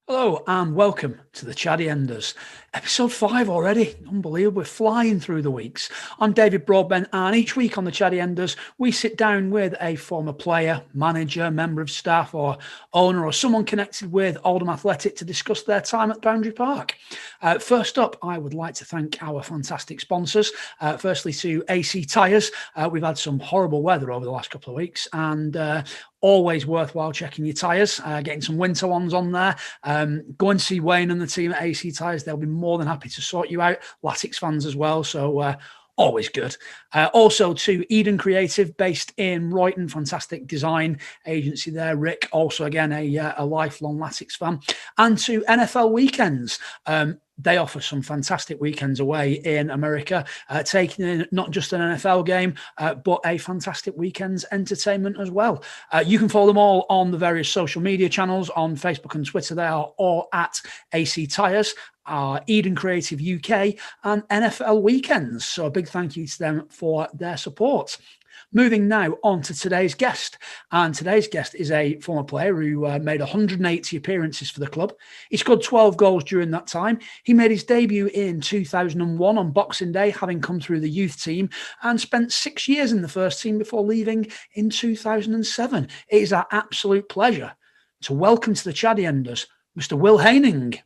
Hello and welcome to the Chaddy Enders. Episode 5 already. Unbelievable. We're flying through the weeks. I'm David Broadbent, and each week on the Chaddy Enders, we sit down with a former player, manager, member of staff, or owner, or someone connected with Oldham Athletic to discuss their time at Boundary Park. First up, I would like to thank our fantastic sponsors. Firstly, to AC Tyres. We've had some horrible weather over the last couple of weeks, and always worthwhile checking your tyres, getting some winter ones on there. Go and see Wayne and the team at AC Tyres. They'll be more than happy to sort you out. Latics fans as well, so always good. Also to Eden Creative, based in Royton, fantastic design agency there. Rick, also again a lifelong Latics fan. And to NFL Weekends. They offer some fantastic weekends away in America, taking in not just an NFL game, but a fantastic weekend's entertainment as well. You can follow them all on the various social media channels on Facebook and Twitter. They are all at AC Tyres, Eden Creative UK, and NFL Weekends. So a big thank you to them for their support. Moving now on to today's guest. And today's guest is a former player who made 180 appearances for the club. He scored 12 goals during that time. He made his debut in 2001 on Boxing Day, having come through the youth team, and spent 6 years in the first team before leaving in 2007. It is our absolute pleasure to welcome to the Chaddy Enders, Mr. Wil Haining.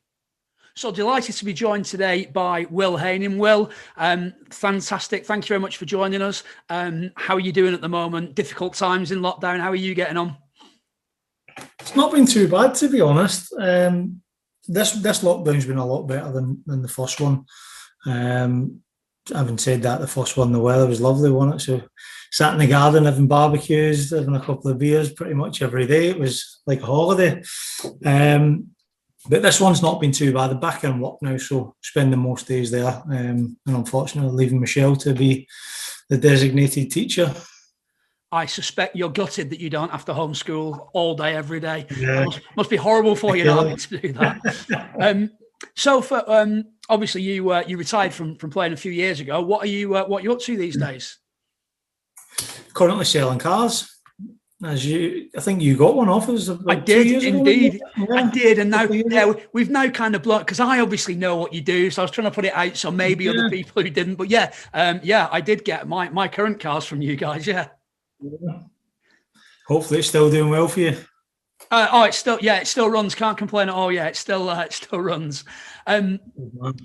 So delighted to be joined today by Wil Haining. Wil, fantastic. Thank you very much for joining us. How are you doing at the moment? Difficult times in lockdown. How are you getting on? It's not been too bad, to be honest. This lockdown's been a lot better than the first one. Having said that, the first one, the weather was lovely, wasn't it? So sat in the garden having barbecues, having a couple of beers pretty much every day. It was like a holiday. But this one's not been too bad. I'm back in work now, so spending most days there. And unfortunately, leaving Michelle to be the designated teacher. I suspect you're gutted that you don't have to homeschool all day, every day. Yeah. Must be horrible for you not having to do that. So, for obviously, you retired from playing a few years ago. What are you up to these days? Currently selling cars. I think you got one off us. I did indeed. Yeah. I did, and now we've now kind of blocked, because I obviously know what you do, so I was trying to put it out so maybe other people who didn't. But I did get my current cars from you guys. Yeah. Hopefully, it's still doing well for you. It still runs. Can't complain at all. Yeah, it still runs.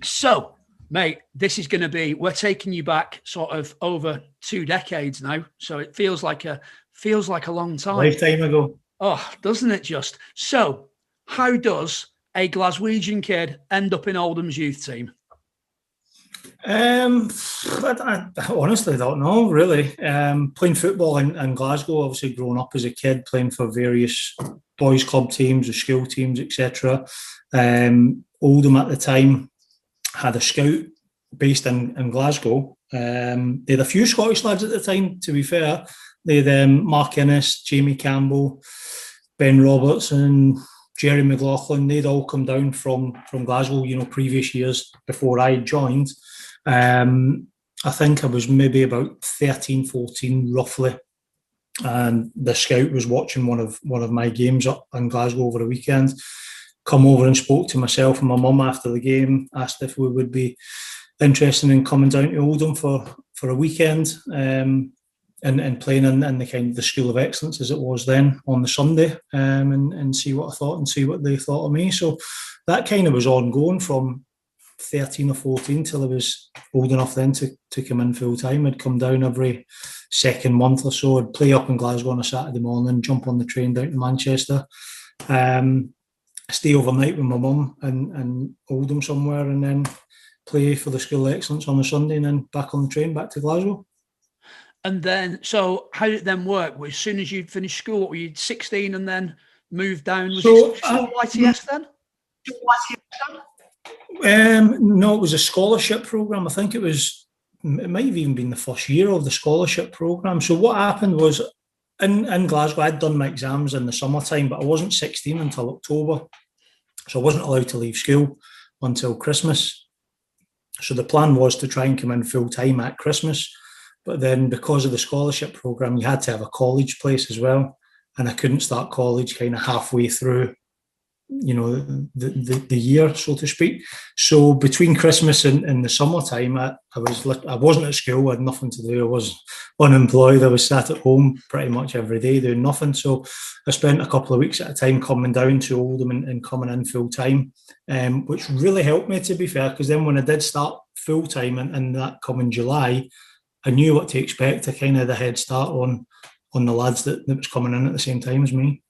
So, mate, this is going to be. We're taking you back sort of over 2 decades now, so it feels like a long time. Lifetime ago. Oh, doesn't it just? So, how does a Glaswegian kid end up in Oldham's youth team? I honestly don't know, really. Playing football in Glasgow, obviously growing up as a kid, playing for various boys' club teams or school teams, etc. Oldham at the time had a scout based in Glasgow. They had a few Scottish lads at the time, to be fair. They had Mark Innes, Jamie Campbell, Ben Robertson, Jerry McLaughlin. They'd all come down from Glasgow, previous years before I joined. I think I was maybe about 13, 14, roughly. And the scout was watching one of my games up in Glasgow over the weekend. Come over and spoke to myself and my mum after the game, asked if we would be interested in coming down to Oldham for a weekend. And playing in the kind of the School of Excellence as it was then on the Sunday, and see what I thought and see what they thought of me. So that kind of was ongoing from 13 or 14 till I was old enough then to come in full time. I'd come down every second month or so. I'd play up in Glasgow on a Saturday morning, jump on the train down to Manchester, stay overnight with my mum in Oldham somewhere, and then play for the School of Excellence on the Sunday, and then back on the train back to Glasgow. And then, so how did it then work? As soon as you'd finished school, what were you 16 and then moved down? Was it still YTS then? No, it was a scholarship program. I think it might have even been the first year of the scholarship program. So what happened was in Glasgow, I'd done my exams in the summertime, but I wasn't 16 until October. So I wasn't allowed to leave school until Christmas. So the plan was to try and come in full time at Christmas. But then because of the scholarship program, you had to have a college place as well. And I couldn't start college kind of halfway through the year, so to speak. So between Christmas and the summertime, I wasn't at school. I had nothing to do. I was unemployed. I was sat at home pretty much every day doing nothing. So I spent a couple of weeks at a time coming down to Oldham and coming in full time, which really helped me, to be fair, because then when I did start full time in that coming July, I knew what to expect. I kind of had a head start on the lads that was coming in at the same time as me.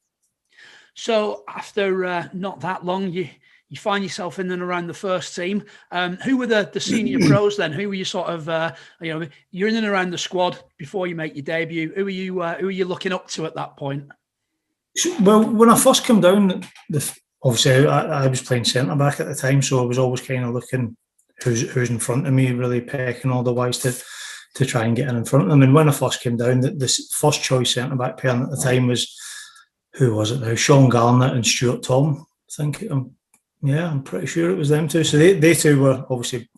So after not that long, you find yourself in and around the first team. Who were the senior pros then? Who were you sort of, you're in and around the squad before you make your debut. Who are you looking up to at that point? Well, when I first came down, obviously I was playing centre back at the time, so I was always kind of looking who's in front of me, really pecking all the wise to try and get in front of them. And when I first came down, the first choice centre back pair at the time was, who was it now? Sean Garnett and Stuart Tom. I'm pretty sure it was them two. So they two were obviously,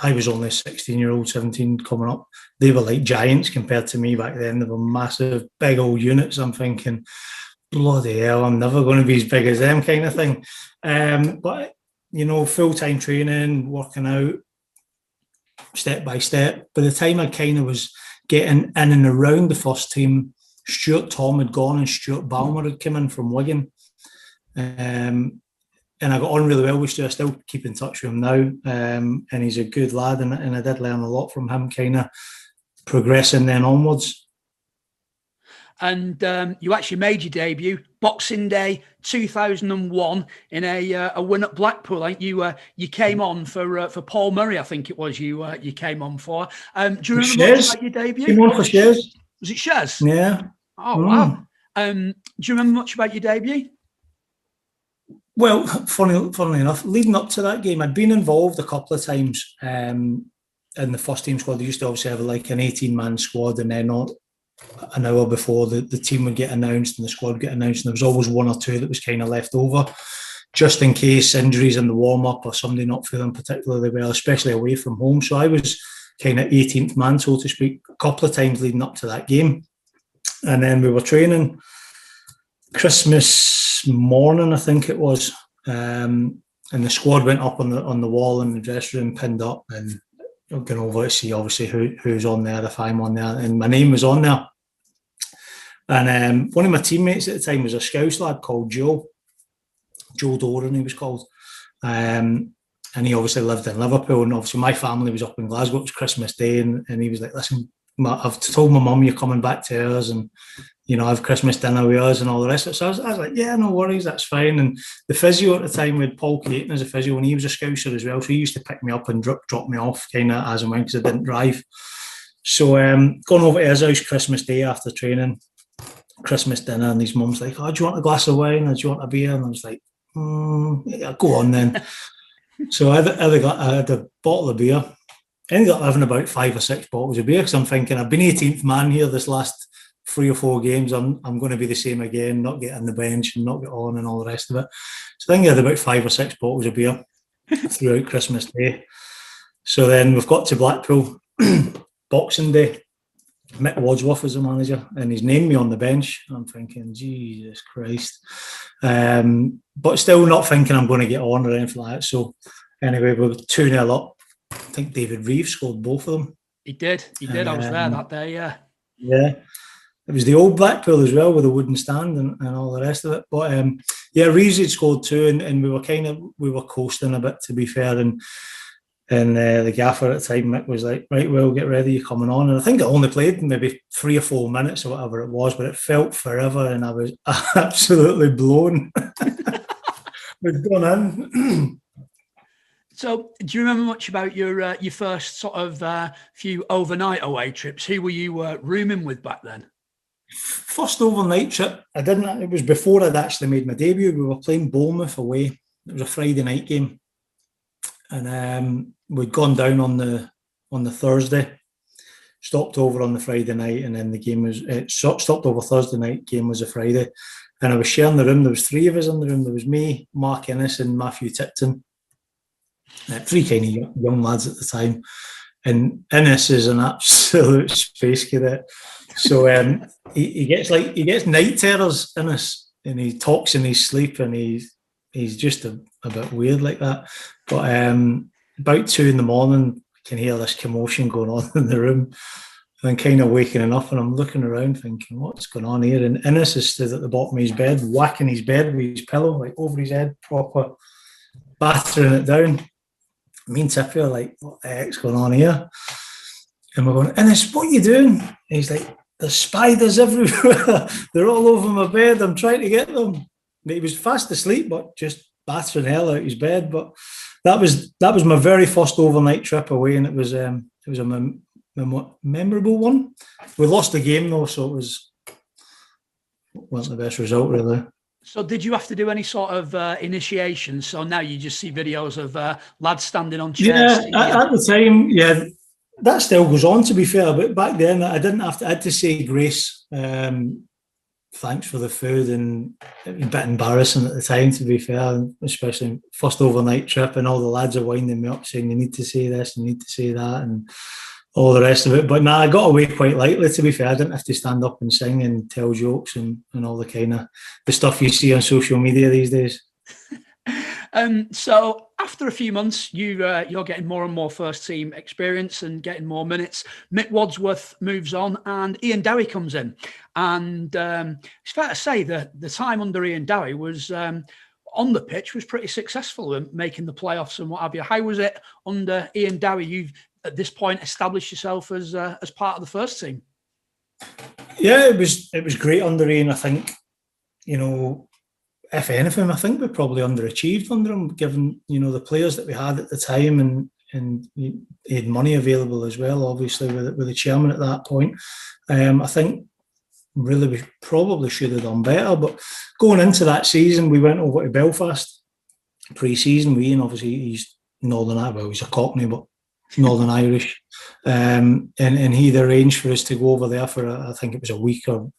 I was only a 16-year-old, 17 coming up. They were like giants compared to me back then. They were massive, big old units. I'm thinking, bloody hell, I'm never going to be as big as them kind of thing. But, full-time training, working out, step by step. By the time I kind of was getting in and around the first team, Stuart Tom had gone and Stuart Balmer had come in from Wigan. And I got on really well with Stuart. I still keep in touch with him now. And he's a good lad, and I did learn a lot from him, kind of progressing then onwards. And you actually made your debut Boxing Day 2001 in a win at Blackpool. You came on for Paul Murray, I think it was you came on for. Do you remember much about your debut? Came on for Shares. Was it Shares? Yeah. Oh, wow. Do you remember much about your debut? Well, funnily enough, leading up to that game, I'd been involved a couple of times in the first team squad. They used to obviously have like an 18-man squad, and then an hour before the team would get announced and the squad would get announced, and there was always one or two that was kind of left over, just in case injuries in the warm-up or somebody not feeling particularly well, especially away from home. So I was kind of 18th man, so to speak, a couple of times leading up to that game. And then we were training Christmas morning, I think it was, and the squad went up on the wall in the dressing room, pinned up, and going over to see obviously who's on there, if I'm on there, and my name was on there. And one of my teammates at the time was a Scouse lad called Joe Doran, he was called, and he obviously lived in Liverpool, and obviously my family was up in Glasgow. It was Christmas Day, and he was like, listen, I've told my mum you're coming back to us, and have Christmas dinner with us and all the rest of it. So I was like, yeah, no worries, that's fine. And the physio at the time, we had Paul Caton as a physio, and he was a Scouser as well, so he used to pick me up and drop me off kind of as and when, because I didn't drive. So going over to his house Christmas Day after training, Christmas dinner, and his mum's like, oh, do you want a glass of wine or do you want a beer? And I was like, yeah, go on then. So I had a bottle of beer. I ended up having about 5 or 6 bottles of beer, because I'm thinking, I've been 18th man here this last 3 or 4 games. I'm going to be the same again, not get on the bench and not get on and all the rest of it. So I think I had about 5 or 6 bottles of beer throughout Christmas Day. So then we've got to Blackpool, Boxing Day. Mick Wadsworth was the manager, and he's named me on the bench. I'm thinking, Jesus Christ. But still not thinking I'm going to get on or anything like that. So anyway, we were 2-0 up. I think David Reeves scored both of them. He did. I was there that day, yeah. Yeah. It was the old Blackpool as well, with a wooden stand and all the rest of it. But Reeves had scored 2, and we were coasting a bit, to be fair. And the gaffer at the time, Mick, was like, right, well, get ready, you're coming on. And I think I only played maybe 3 or 4 minutes or whatever it was, but it felt forever, and I was absolutely blown. We'd gone in. So, do you remember much about your first sort of few overnight away trips? Who were you rooming with back then? First overnight trip, I didn't. It was before I'd actually made my debut. We were playing Bournemouth away. It was a Friday night game, and we'd gone down on the Thursday, stopped over on the Friday night, and then the game was stopped over Thursday night. Game was a Friday, and I was sharing the room. There was 3 of us in the room. There was me, Mark Innes, and Matthew Tipton. 3 kind of young lads at the time, and Innes is an absolute space cadet. So he gets night terrors, Innes, and he talks in his sleep, and he he's just a bit weird like that. But about 2 a.m, I can hear this commotion going on in the room. And I'm kind of waking up, and I'm looking around thinking, what's going on here? And Innes is stood at the bottom of his bed, whacking his bed with his pillow, like over his head, proper battering it down. Me and Tippy are like, what the heck's going on here? And we're going, Innes, what are you doing? And he's like, there's spiders everywhere. They're all over my bed. I'm trying to get them. And he was fast asleep, but just battering hell out his bed. But that was my very first overnight trip away, and it was a memorable one. We lost the game though, so it wasn't the best result really. So did you have to do any sort of initiation? So now you just see videos of lads standing on chairs. Yeah, at the time, yeah, that still goes on, to be fair. But back then, I didn't have to. I had to say grace. Thanks for the food, and it was a bit embarrassing at the time, to be fair, especially first overnight trip, and all the lads are winding me up saying you need to say this, you need to say that, and all the rest of it. But I got away quite lightly, to be fair. I didn't have to stand up and sing and tell jokes and all the kind of the stuff you see on social media these days. So after a few months, you're getting more and more first team experience and getting more minutes. Mick Wadsworth moves on, and Ian Dowie comes in. And it's fair to say that the time under Ian Dowie was on the pitch was pretty successful in making the playoffs and what have you. How was it under Ian Dowie? You've at this point established yourself as part of the first team. Yeah, it was great under Ian. I think, if anything, I think we probably underachieved under him, given the players that we had at the time, and he had money available as well, obviously with the chairman at that point. I think really we probably should have done better. But going into that season, we went over to Belfast pre-season. Ian, obviously, he's Northern Irish. Well, he's a Cockney, but Northern Irish, and he'd arranged for us to go over there for I think it was a week or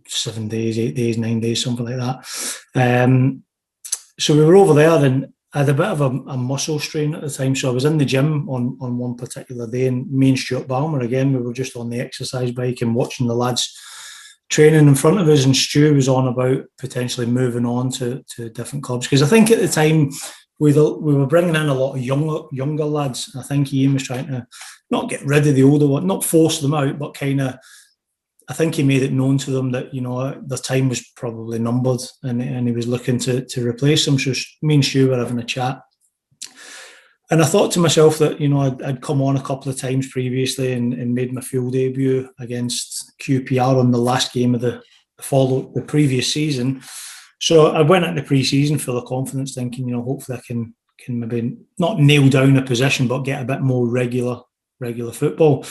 7 days, 8 days, 9 days, something like that. So we were over there, and I had a bit of a muscle strain at the time, so I was in the gym on one particular day, and me and Stuart Balmer, again, we were just on the exercise bike and watching the lads training in front of us, and Stu was on about potentially moving on to different clubs, because I think at the time we were bringing in a lot of younger lads. I think Ian was trying to not get rid of the older one, not force them out, but kind of, I think he made it known to them that, their time was probably numbered, and he was looking to replace them. So me and Stu were having a chat. And I thought to myself that, I'd come on a couple of times previously and made my full debut against QPR on the last game of the previous season. So I went into pre-season full of confidence, thinking, hopefully I can maybe not nail down a position, but get a bit more regular football.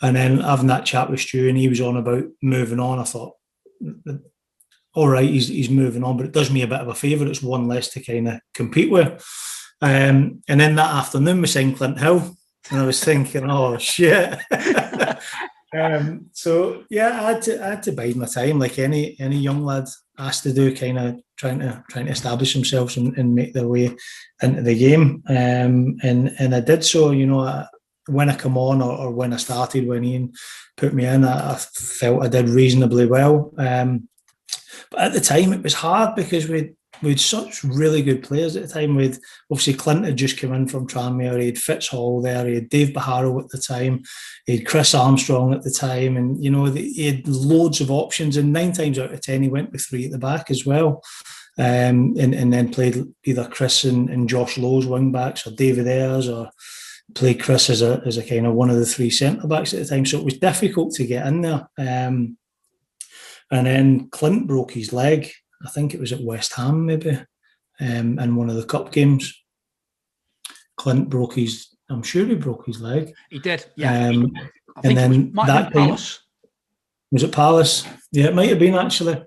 And then having that chat with Stu, and he was on about moving on, I thought, all right, he's moving on, but it does me a bit of a favour. It's one less to kind of compete with. And then that afternoon we signed Clint Hill, and I was thinking, oh shit. So yeah, I had to bide my time, like any young lad has to do, kind of trying to establish themselves and make their way into the game. And I did so. When I come on, or when I started, when Ian put me in, I felt I did reasonably well. But at the time, it was hard because we had such really good players at the time. With obviously Clint had just come in from Tranmere, he had Fitzhall there, he had Dave Baharo at the time, he had Chris Armstrong at the time, and he had loads of options. And 9 times out of 10, he went with 3 at the back as well, and then played either Chris and Josh Lowe's wing backs, or David Ayres, or played Chris as a kind of one of the 3 centre backs at the time. So it was difficult to get in there. And then Clint broke his leg. I think it was at West Ham, maybe, in one of the cup games. Clint broke I'm sure he broke his leg. He did, yeah. And then that Palace. Was it Palace? Yeah, it might have been, actually.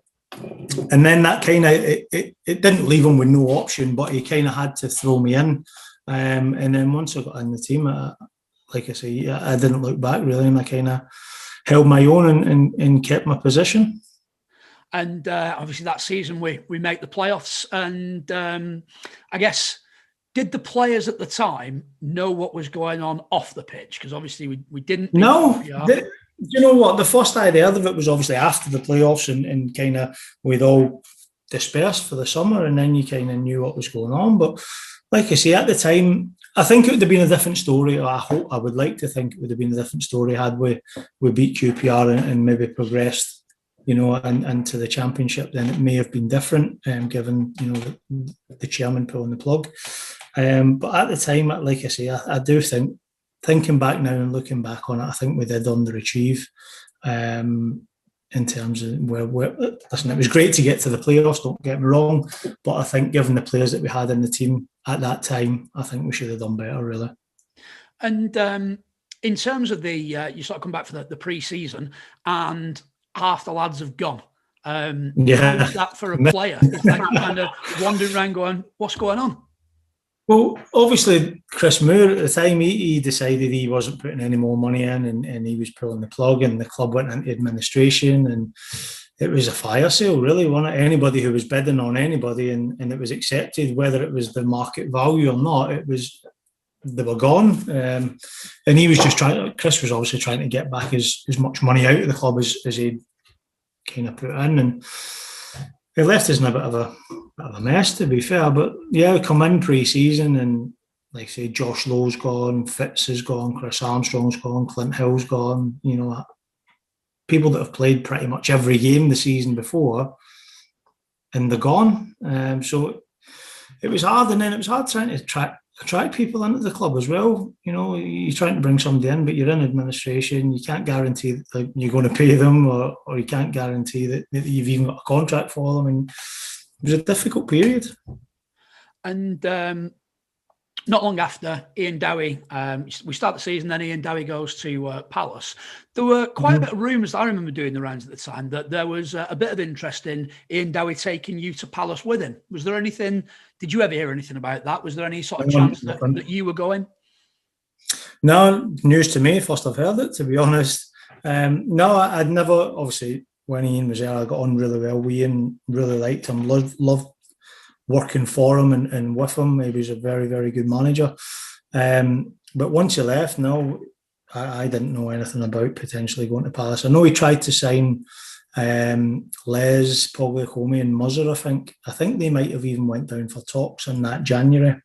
And then that kind of, it didn't leave him with no option, but he kind of had to throw me in. And then once I got in the team, like I say, I didn't look back really, and I kind of held my own and kept my position. And obviously that season we make the playoffs, and I guess, did the players at the time know what was going on off the pitch? Because obviously we didn't. No. You know what? The first I'd heard of it was obviously after the playoffs, and kind of we'd all dispersed for the summer, and then you kind of knew what was going on. But like I say, at the time, I think it would have been a different story. I would like to think it would have been a different story had we beat QPR and maybe progressed, into the championship. Then it may have been different, given the chairman pulling the plug. But at the time, like I say, I do think, thinking back now and looking back on it, I think we did underachieve. In terms of listen, it was great to get to the playoffs, don't get me wrong, but I think given the players that we had in the team at that time, I think we should have done better, really. And in terms of you sort of come back for the pre-season and half the lads have gone. How is that for a player? Is that kind of wandering around going, what's going on? Well, obviously, Chris Moore at the time, he decided he wasn't putting any more money in, and he was pulling the plug, and the club went into administration, and it was a fire sale, really, wasn't it? Anybody who was bidding on anybody, and it was accepted, whether it was the market value or not, they were gone. And he was just Chris was obviously trying to get back as much money out of the club as he kind of put in, and it left us in a bit of a mess, to be fair. But yeah, we come in pre-season and, like I say, Josh Lowe's gone, Fitz is gone, Chris Armstrong's gone, Clint Hill's gone. People that have played pretty much every game the season before, and they're gone. So it was hard, and then it was hard trying to attract people into the club as well. You're trying to bring somebody in, but you're in administration. You can't guarantee that you're going to pay them, or you can't guarantee that you've even got a contract for them. And it was a difficult period. And not long after Ian Dowie, we start the season, then Ian Dowie goes to Palace. There were quite a bit of rumours, I remember doing the rounds at the time, that there was a bit of interest in Ian Dowie taking you to Palace with him. Was there anything, did you ever hear anything about that? Was there any sort of chance that you were going? No, news to me, first I've heard it, to be honest. No, I'd never, obviously, when Ian was there, I got on really well with Ian, really liked him, loved working for him and with him. He was a very, very good manager. But once he left, no, I didn't know anything about potentially going to Palace. I know he tried to sign Les, Pogliacomi and Muzzer, I think they might have even went down for talks in that January.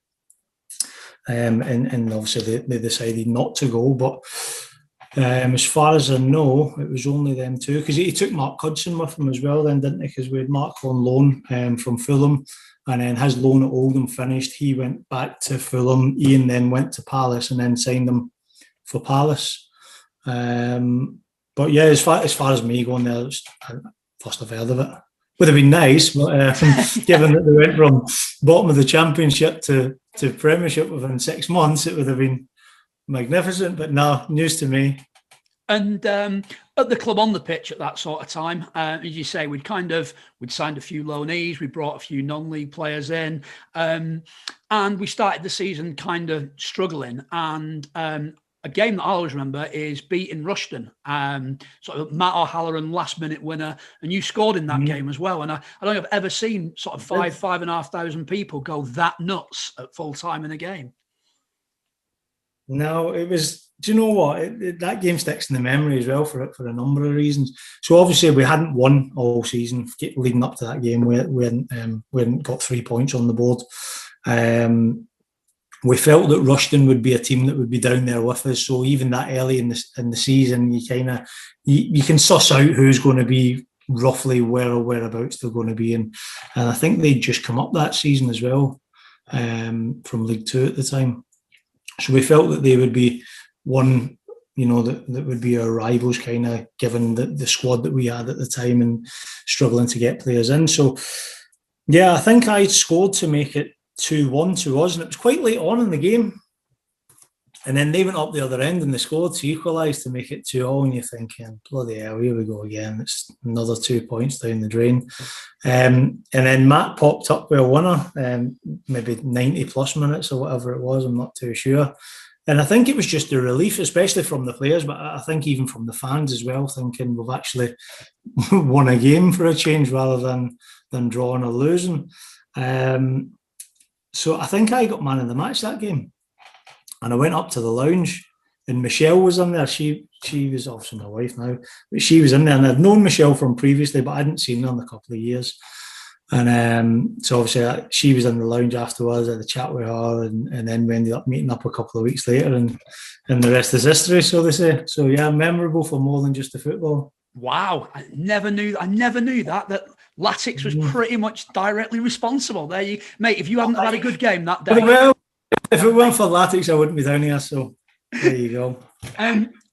And obviously they decided not to go. But as far as I know, it was only them two, because he took Mark Hudson with him as well then, didn't he? Because we had Mark on loan from Fulham, and then his loan at Oldham finished. He went back to Fulham. Ian then went to Palace and then signed him for Palace. But yeah, as far as me going there, first I've heard of it. Would have been nice, but given that they went from bottom of the Championship to Premiership within 6 months, it would have been magnificent. But no, news to me. And at the club on the pitch at that sort of time, as you say, we'd signed a few loanees, we brought a few non-league players in, and we started the season kind of struggling. And a game that I always remember is beating Rushden, sort of Matt O'Halloran last-minute winner, and you scored in that game as well. And I don't think I've ever seen sort of 5,500 people go that nuts at full time in a game. No, it was. Do you know what? That game sticks in the memory as well for a number of reasons. So obviously we hadn't won all season leading up to that game. We hadn't got 3 points on the board. We felt that Rushden would be a team that would be down there with us. So even that early in the season, you can suss out who's going to be roughly where or whereabouts they're going to be in. And I think they'd just come up that season as well, from League Two at the time. So we felt that they would be one, that would be our rivals, kind of given the squad that we had at the time and struggling to get players in. So, yeah, I think I scored to make it 2-1 to us, and it was quite late on in the game. And then they went up the other end and they scored to equalise to make it 2-2, and you're thinking, bloody hell, here we go again. It's another 2 points down the drain. And then Matt popped up with a winner, maybe 90 plus minutes or whatever it was, I'm not too sure. And I think it was just a relief, especially from the players, but I think even from the fans as well, thinking we've actually won a game for a change rather than drawing or losing. So I think I got man of the match that game. And I went up to the lounge and Michelle was in there. She was obviously my wife now, but she was in there. And I'd known Michelle from previously, but I hadn't seen her in a couple of years. And so obviously she was in the lounge afterwards. I had a chat with her, and then we ended up meeting up a couple of weeks later, and the rest is history, so they say. So yeah, memorable for more than just the football. Wow, I never knew that Latics was pretty much directly responsible. There you, mate. If you hadn't had a good game that day, well, if it weren't for Latics, I wouldn't be down here. So there you go.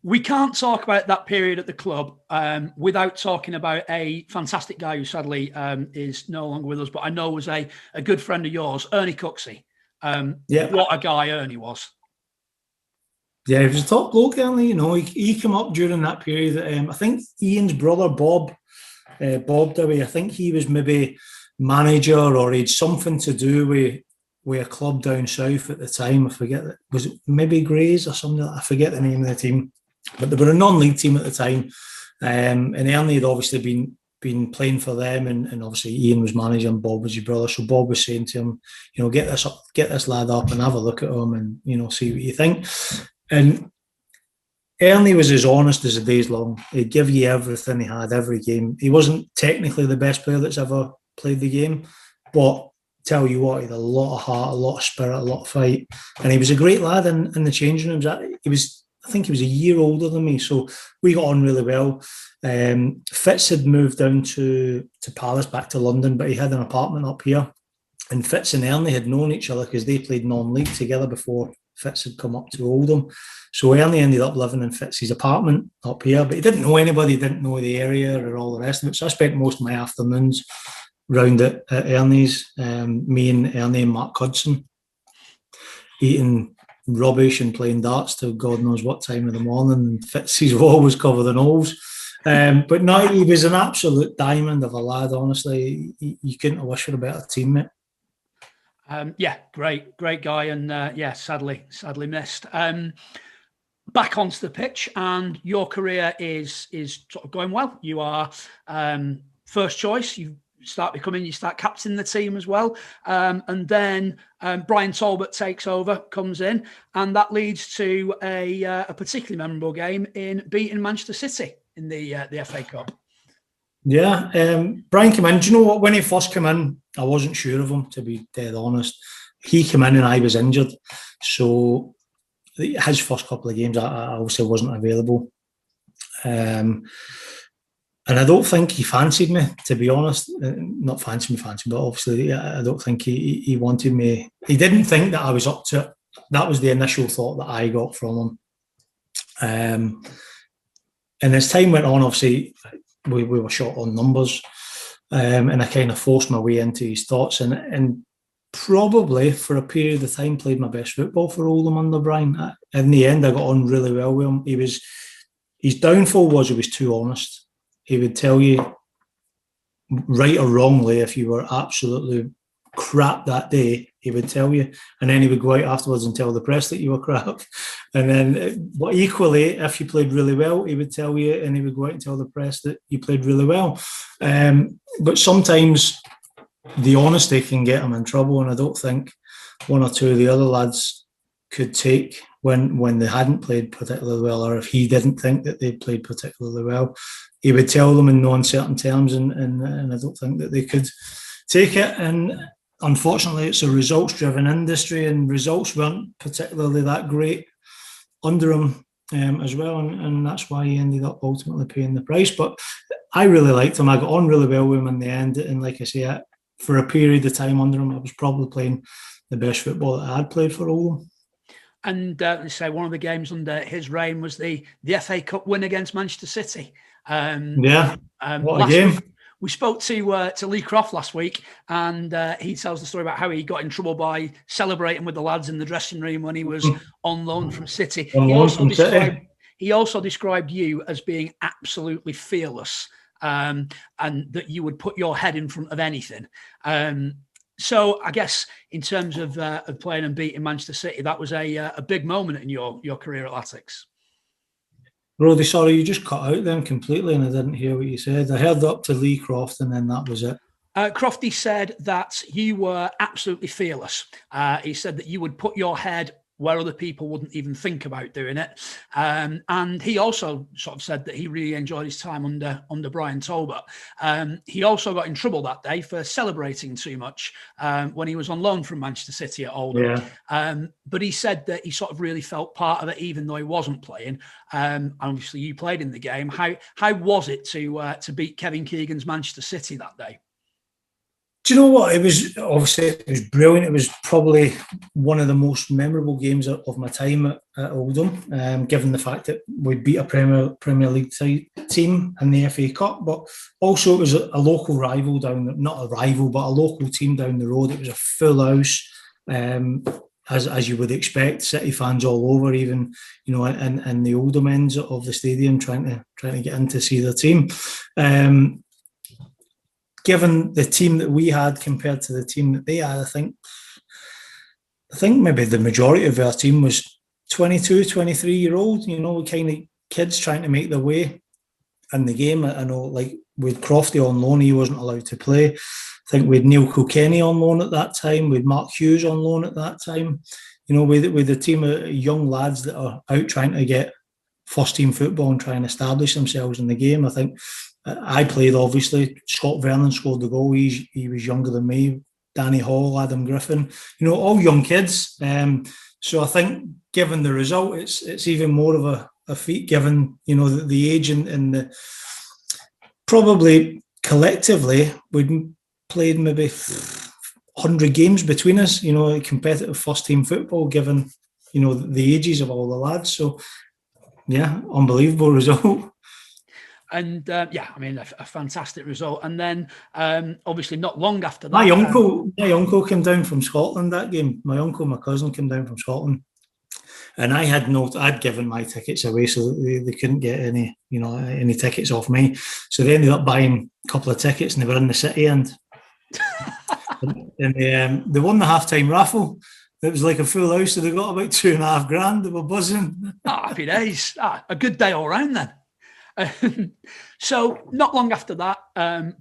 We can't talk about that period at the club without talking about a fantastic guy who sadly is no longer with us, but I know was a good friend of yours, Ernie Coxey. What a guy Ernie was. Yeah, he was a top bloke, Ernie. You know, he came up during that period. I think Ian's brother, Bob Dewey, I think he was maybe manager or he had something to do with a club down south at the time. I forget, was it maybe Grays or something? I forget the name of the team. But they were a non-league team at the time, and Ernie had obviously been playing for them, and obviously Ian was manager and Bob was his brother. So Bob was saying to him, you know, get this lad up and have a look at him, and you know, see what you think. And Ernie was as honest as the day's long. He'd give you everything he had every game. He wasn't technically the best player that's ever played the game, but tell you what, he had a lot of heart, a lot of spirit, a lot of fight, and he was a great lad in the changing rooms. I think he was a year older than me, so we got on really well. Fitz had moved down to Palace, back to London, but he had an apartment up here. And Fitz and Ernie had known each other because they played non-league together before Fitz had come up to Oldham. So Ernie ended up living in Fitz's apartment up here, but he didn't know anybody, didn't know the area or all the rest of it. So I spent most of my afternoons round at Ernie's, me and Ernie and Mark Hudson, eating rubbish and playing darts till God knows what time of the morning, and Fitz's wall was covered in holes. But no, he was an absolute diamond of a lad, honestly. You couldn't have wished for a better teammate. Yeah, great guy, and sadly missed. Back onto the pitch, and your career is sort of going well. You are first choice. You start captaining the team as well, and then Brian Talbot takes over, comes in, and that leads to a particularly memorable game in beating Manchester City in the FA Cup. Yeah, Brian came in. Do you know what? When he first came in, I wasn't sure of him, to be dead honest. He came in and I was injured, so his first couple of games, I obviously wasn't available. And I don't think he fancied me, to be honest. Not fancy me, but obviously I don't think he wanted me. He didn't think that I was up to it. That was the initial thought that I got from him. And as time went on, obviously, we were short on numbers, and I kind of forced my way into his thoughts, and probably for a period of time played my best football for Oldham under Brian. In the end, I got on really well with him. His downfall was he was too honest. He would tell you, right or wrongly, if you were absolutely crap that day, he would tell you, and then he would go out afterwards and tell the press that you were crap. And then, but equally, if you played really well, he would tell you, and he would go out and tell the press that you played really well. But sometimes the honesty can get him in trouble, and I don't think one or two of the other lads could take when they hadn't played particularly well, or if he didn't think that they played particularly well, he would tell them in no uncertain terms, and I don't think that they could take it. And unfortunately, it's a results-driven industry, and results weren't particularly that great under him as well, and that's why he ended up ultimately paying the price. But I really liked him. I got on really well with him in the end, and like I say, for a period of time under him, I was probably playing the best football that I had played for Oldham. And let's say one of the games under his reign was the FA Cup win against Manchester City. What a game. We spoke to Lee Croft last week, and he tells the story about how he got in trouble by celebrating with the lads in the dressing room when he was on loan from City. He also described you as being absolutely fearless, and that you would put your head in front of anything. So I guess in terms of playing and beating Manchester City, that was a big moment in your career at Latics. Roddy, sorry, you just cut out then completely and I didn't hear what you said. I heard up to Lee Croft and then that was it. Crofty said that you were absolutely fearless. He said that you would put your head where other people wouldn't even think about doing it. And he also sort of said that he really enjoyed his time under Brian Talbot. He also got in trouble that day for celebrating too much when he was on loan from Manchester City at Oldham. Yeah. But he said that he sort of really felt part of it, even though he wasn't playing. Obviously, you played in the game. How was it to beat Kevin Keegan's Manchester City that day? Do you know what? It was brilliant. It was probably one of the most memorable games of my time at Oldham, given the fact that we beat a Premier League team in the FA Cup, but also it was a local rival not a rival, but a local team down the road. It was a full house, as you would expect. City fans all over, even in the Oldham ends of the stadium, trying to get in to see their team. Given the team that we had compared to the team that they had, I think maybe the majority of our team was 22, 23-year-old, kind of kids trying to make their way in the game. I know, like, with Crofty on loan, he wasn't allowed to play. I think we had Neil Kilkenny on loan at that time. We had Mark Hughes on loan at that time. With a team of young lads that are out trying to get first-team football and trying to establish themselves in the game. I think I played, obviously. Scott Vernon scored the goal. He was younger than me. Danny Hall, Adam Griffin, all young kids. So I think, given the result, it's even more of a feat, given the age and the probably collectively we'd played maybe 100 games between us. Competitive first team football, given the ages of all the lads. So yeah, unbelievable result. And a fantastic result. And then obviously not long after that, my uncle came down from Scotland that game. My cousin came down from Scotland, and I'd given my tickets away, so they couldn't get any tickets off me. So they ended up buying a couple of tickets, and they were in the City end. And they won the half-time raffle. It was like a full house, so they got about $2,500. They were buzzing. Happy days. A good day all round then. So not long after that,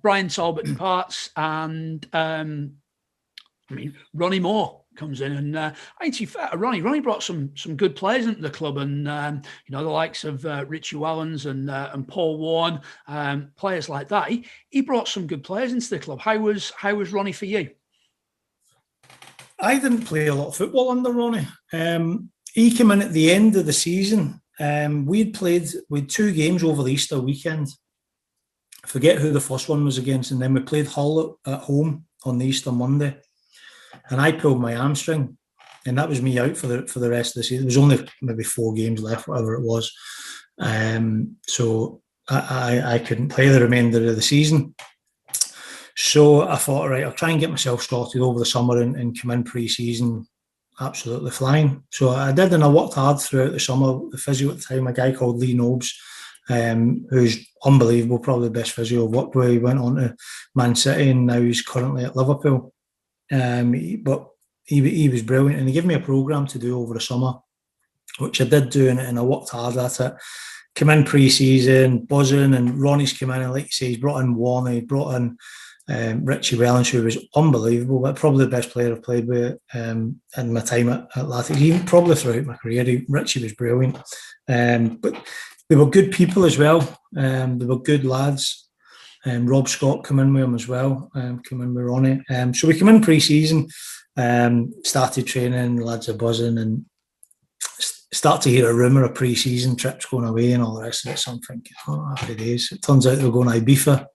Brian Talbot departs, and Ronnie Moore comes in, and I think, to be fair, Ronnie brought some good players into the club, and the likes of Richie Wallens and Paul Warren, players like that. He brought some good players into the club. How was Ronnie for you? I didn't play a lot of football under Ronnie. He came in at the end of the season. We'd played with 2 games over the Easter weekend. I forget who the first one was against, and then we played Hull at home on the Easter Monday, and I pulled my hamstring, and that was me out for the rest of the season. There was only maybe 4 games left, whatever it was. So I couldn't play the remainder of the season. So I thought, right, I'll try and get myself sorted over the summer and come in pre-season absolutely flying. So I did, and I worked hard throughout the summer. The physio at the time, a guy called Lee Nobes, who's unbelievable, probably the best physio I've worked with. He went on to Man City, and now he's currently at Liverpool. But he was brilliant, and he gave me a programme to do over the summer, which I did do, and I worked hard at it. Come in pre-season, buzzing, and Ronnie's come in, and like you say, he's brought in Warner, he brought in Richie Wellens, who was unbelievable, but probably the best player I've played with in my time at Latics, even probably throughout my career. Richie was brilliant, but they were good people as well. They were good lads. Rob Scott came in with him as well, came in with Ronnie. So we came in pre-season, started training, lads are buzzing, and start to hear a rumour of pre-season trips going away and all the rest of it. So I'm thinking, happy days. It turns out they're going to Ibiza.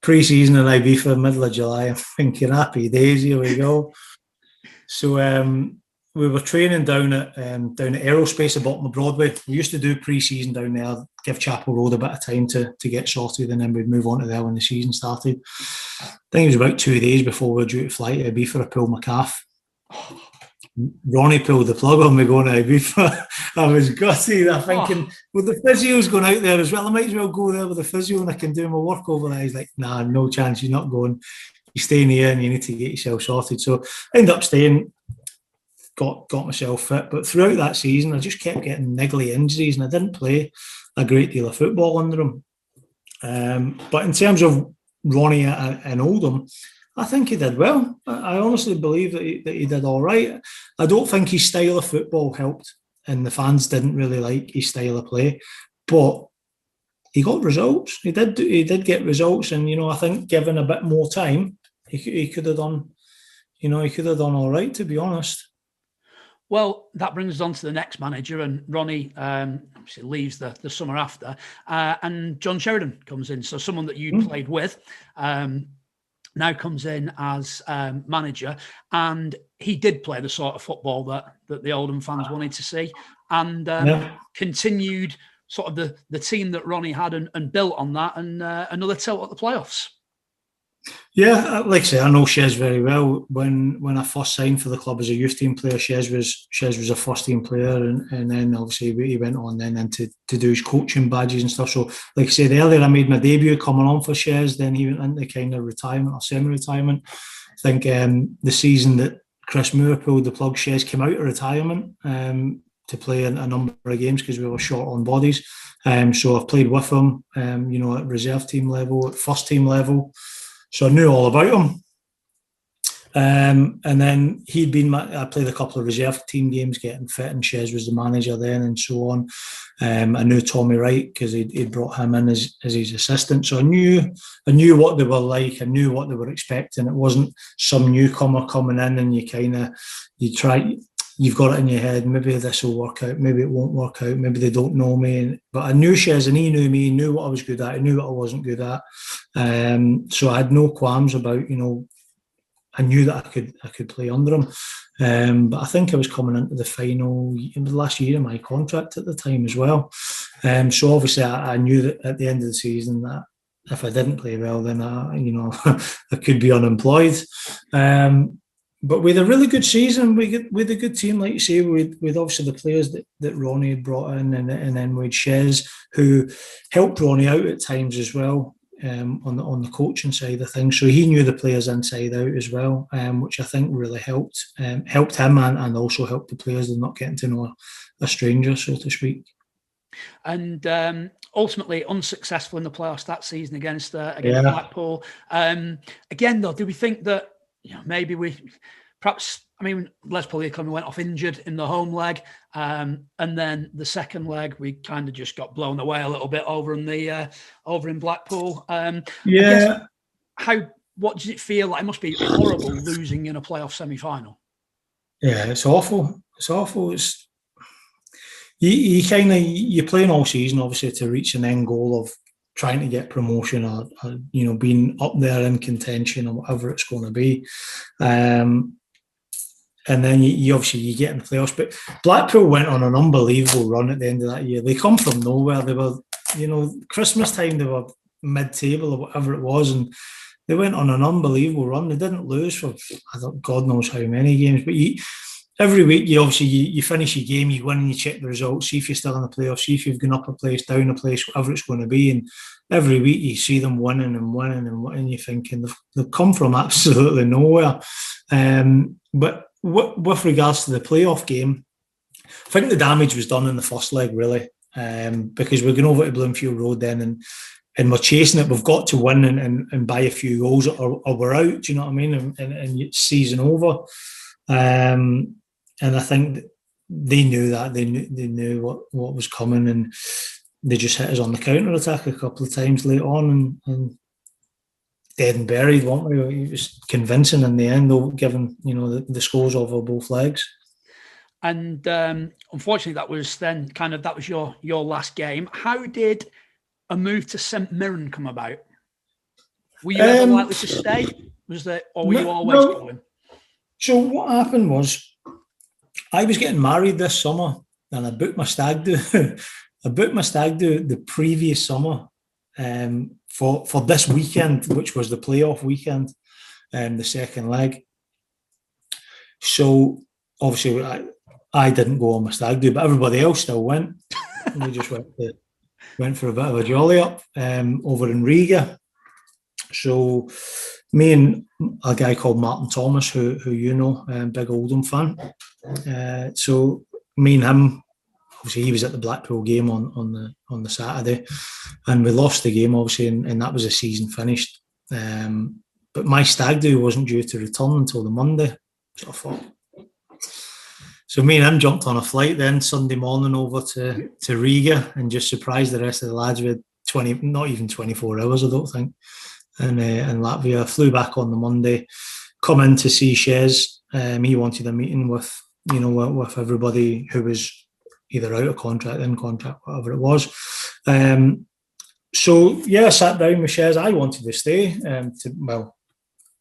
Pre-season in Ibiza, middle of July. I'm thinking, happy days, here we go. So we were training down at Aerospace at bottom of Broadway. We used to do pre-season down there, give Chapel Road a bit of time to get sorted, and then we'd move on to there when the season started. I think it was about 2 days before we were due to fly to Ibiza. I pulled my calf. Ronnie pulled the plug on me going to Ibiza. I was gutted. I'm thinking, well, the physio's going out there as well. I might as well go there with the physio and I can do my work over there. He's like, nah, no chance. You're not going. You're staying here and you need to get yourself sorted. So I ended up staying, got myself fit. But throughout that season, I just kept getting niggly injuries, and I didn't play a great deal of football under him. But in terms of Ronnie and Oldham, I think he did well. I honestly believe that he did all right. I don't think his style of football helped, and the fans didn't really like his style of play. But he got results. He did get results, and I think given a bit more time, he could have done. He could have done all right, to be honest. Well, that brings us on to the next manager, and Ronnie obviously leaves the summer after, and John Sheridan comes in. So someone that you played with now comes in as manager, and he did play the sort of football that the Oldham fans wanted to see, and continued sort of the team that Ronnie had and built on that, and another tilt at the playoffs. Yeah, like I say, I know Shez very well. When I first signed for the club as a youth team player, Shez was a first team player, and then obviously he went on then to do his coaching badges and stuff. So, like I said earlier, I made my debut coming on for Shez. Then he went into kind of retirement or semi-retirement. I think the season that Chris Moore pulled the plug, Shez came out of retirement to play a number of games because we were short on bodies. So I've played with him, at reserve team level, at first team level. So I knew all about him. And then I played a couple of reserve team games getting fit, and Shez was the manager then and so on. I knew Tommy Wright because he'd brought him in as his assistant. So I knew what they were like. I knew what they were expecting. It wasn't some newcomer coming in and you've got it in your head, maybe this will work out, maybe it won't work out, maybe they don't know me. But I knew Shez and he knew me, he knew what I was good at, he knew what I wasn't good at. So I had no qualms about, I knew that I could play under him. But I think I was coming into the final, in the last year of my contract at the time as well. So obviously I knew that at the end of the season that if I didn't play well, then I could be unemployed. But with a really good season, with a good team, like you say, with obviously the players that Ronnie had brought in, and then with Shez, who helped Ronnie out at times as well on the coaching side of things. So he knew the players inside out as well, which I think really helped him and also helped the players in not getting to know a stranger, so to speak. And ultimately unsuccessful in the playoffs that season against Blackpool. Again, though, do we think that maybe Les Paul went off injured in the home leg, and then the second leg we kind of just got blown away a little bit over in Blackpool. What does it feel like? It must be horrible losing in a playoff semi-final. Yeah, it's awful. It's awful. You're playing all season obviously to reach an end goal of trying to get promotion or being up there in contention or whatever it's going to be. And then you obviously get in the playoffs. But Blackpool went on an unbelievable run at the end of that year. They come from nowhere. They were, Christmas time, they were mid-table or whatever it was, and they went on an unbelievable run. They didn't lose for God knows how many games. But every week, you finish your game, you win and you check the results, see if you're still in the playoffs, see if you've gone up a place, down a place, whatever it's going to be. And every week you see them winning and you're thinking they've come from absolutely nowhere. But with regards to the playoff game, I think the damage was done in the first leg, really, because we're going over to Bloomfield Road then and we're chasing it. We've got to win and buy a few goals or we're out, do you know what I mean? And it's season over. And I think they knew that. They knew what was coming, and they just hit us on the counter-attack a couple of times late on and dead and buried, weren't we? It was convincing in the end, though, given the scores over both legs. And unfortunately, that was your last game. How did a move to St Mirren come about? Were you ever likely to stay? Were you always going? So what happened was, I was getting married this summer, and I booked my stag do. The previous summer for this weekend, which was the playoff weekend, the second leg. So obviously, I didn't go on my stag do, but everybody else still went. And we just went for a bit of a jolly up over in Riga. So me and a guy called Martin Thomas, who big Oldham fan. So me and him, obviously he was at the Blackpool game on the Saturday, and we lost the game obviously, and that was the season finished. but my stag do wasn't due to return until the Monday. So I thought. So me and him jumped on a flight then Sunday morning over to Riga and just surprised the rest of the lads with 20, not even 24 hours, I don't think, in Latvia. Flew back on the Monday, come in to see Shez. He wanted a meeting with everybody who was either out of contract, in contract, whatever it was. So yeah, I sat down with Shez. I wanted to stay.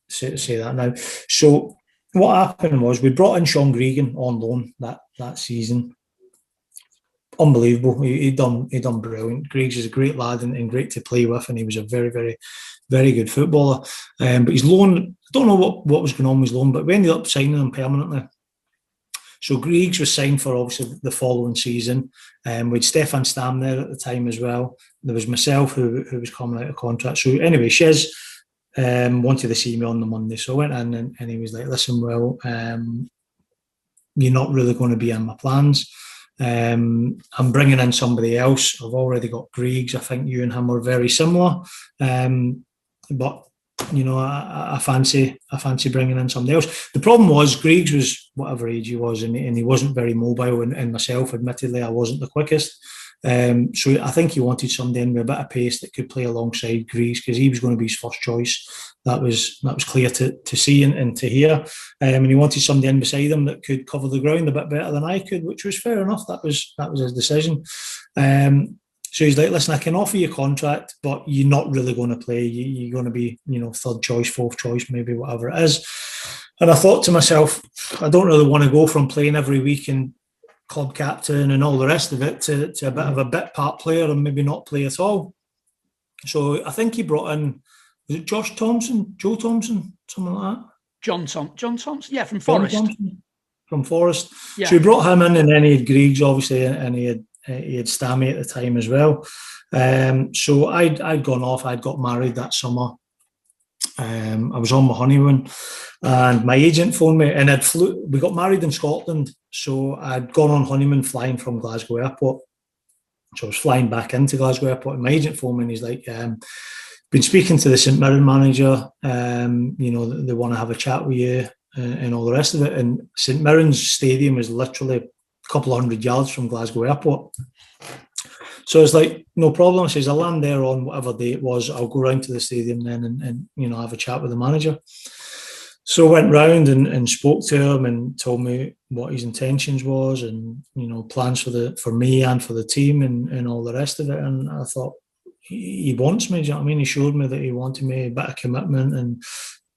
Say that now. So what happened was we brought in Sean Gregan on loan that season. Unbelievable. He done brilliant. Griggs is a great lad and great to play with, and he was a very, very, very good footballer. But his loan, I don't know what was going on with his loan, but we ended up signing him permanently. So Griggs was signed for obviously the following season. We had Stefan Stam there at the time as well. There was myself who was coming out of contract. So anyway, Shez wanted to see me on the Monday. So I went in and he was like, listen, Will, you're not really going to be in my plans. I'm bringing in somebody else. I've already got Griggs. I think you and him are very similar. But I fancy bringing in somebody else. The problem was Griggs was whatever age he was, and he wasn't very mobile. And myself, admittedly, I wasn't the quickest. So I think he wanted somebody in with a bit of pace that could play alongside Griggs because he was going to be his first choice. That was clear to see and to hear. And he wanted somebody in beside him that could cover the ground a bit better than I could, which was fair enough. That was his decision. So he's like, listen, I can offer you a contract, but you're not really going to play. You're going to be, third choice, fourth choice, maybe whatever it is. And I thought to myself, I don't really want to go from playing every week and club captain and all the rest of it to a bit of a bit part player and maybe not play at all. So I think he brought in, was it Joe Thompson, something like that? John Thompson, yeah, from Forest. From Forest. Yeah. So he brought him in, and then he had Griggs, obviously, and he had Stammy at the time as well. So I'd gone off. I'd got married that summer. I was on my honeymoon, and my agent phoned me, and we got married in Scotland, so I'd gone on honeymoon flying from Glasgow Airport. So I was flying back into Glasgow Airport, and my agent phoned me, and he's like, been speaking to the St Mirren manager, they want to have a chat with you and all the rest of it. And St Mirren's stadium is literally a couple of 100 yards from Glasgow Airport. So it's like, no problem. I says, I'll land there on whatever day it was. I'll go round to the stadium then and have a chat with the manager. So I went round and spoke to him and told me what his intentions was and, plans for me and for the team and all the rest of it. And I thought, he wants me, do you know what I mean? He showed me that he wanted me, a bit of commitment, and,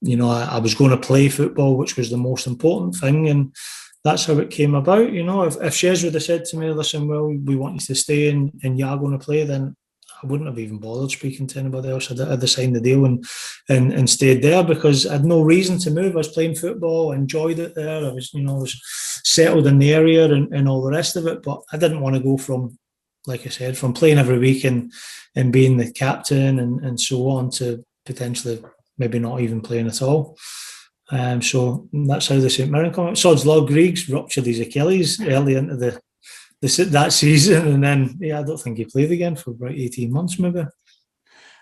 I was going to play football, which was the most important thing. And that's how it came about. If Shez would have said to me, listen, well, we want you to stay and you're going to play, then I wouldn't have even bothered speaking to anybody else. I'd have signed the deal and stayed there because I had no reason to move. I was playing football, I enjoyed it there. I was settled in the area and all the rest of it. But I didn't want to go from, like I said, from playing every week and being the captain and so on to potentially maybe not even playing at all. So that's how the St Mirren come out. Sod's Law, Griggs ruptured his Achilles early into that season, and then I don't think he played again for about 18 months maybe.